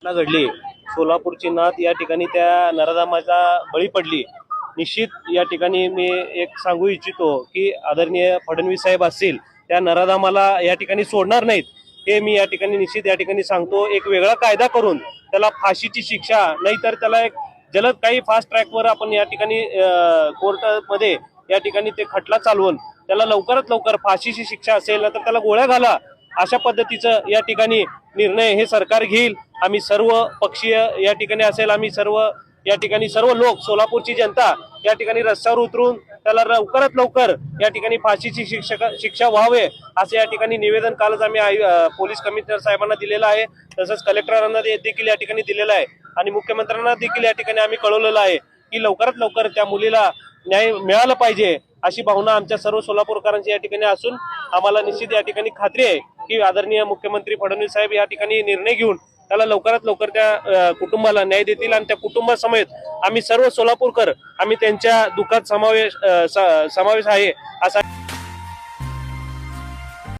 घटना घडली, सोलापूरची नात या ठिकाणी त्या नराधामाचा बळी पडली। निश्चित या ठिकाणी मी एक सांगू इच्छितो की आदरणीय फडणवीस साहेब असतील त्या नराधामाला या ठिकाणी सोडणार नाहीत, हे मी या ठिकाणी निश्चित या ठिकाणी सांगतो। एक वेगळा कायदा करून त्याला फाशीची शिक्षा, नाहीतर त्याला एक जलद काही फास्ट ट्रॅकवर आपण या ठिकाणी कोर्टामध्ये या ठिकाणी ते खटला चालवून त्याला लवकरात लवकर फाशीची शिक्षा असेल तर त्याला गोळ्या घाला, अशा पद्धतीचं या ठिकाणी निर्णय हे सरकार घेईल। आम्ही सर्व पक्षीय या ठिकाणी असेल, आम्ही सर्व या ठिकाणी सर्व लोक, सोलापूरची जनता या ठिकाणी रस्त्यावर उतरून त्याला लवकरात लवकर या ठिकाणी फाशीची शिक्षा व्हावे असे या ठिकाणी निवेदन कालच आम्ही पोलीस कमिशनर साहेबांना दिलेलं आहे, तसंच कलेक्टरांना देखील या ठिकाणी दिलेलं आहे आणि मुख्यमंत्र्यांना देखील या ठिकाणी आम्ही कळवलेलं आहे की लवकरात लवकर त्या मुलीला न्याय मिळाला पाहिजे, अशी भावना आमच्या सर्व सोलापूरकरांची या ठिकाणी असून आम्हाला निश्चित या ठिकाणी खात्री आहे की आदरणीय मुख्यमंत्री फडणवीस साहेब या ठिकाणी निर्णय घेऊन त्याला लवकरात लवकर त्या कुटुंबाला न्याय देतील आणि त्या कुटुंबासमेत आम्ही सर्व सोलापूरकर आम्ही त्यांच्या दुःखात समावेश आहे असा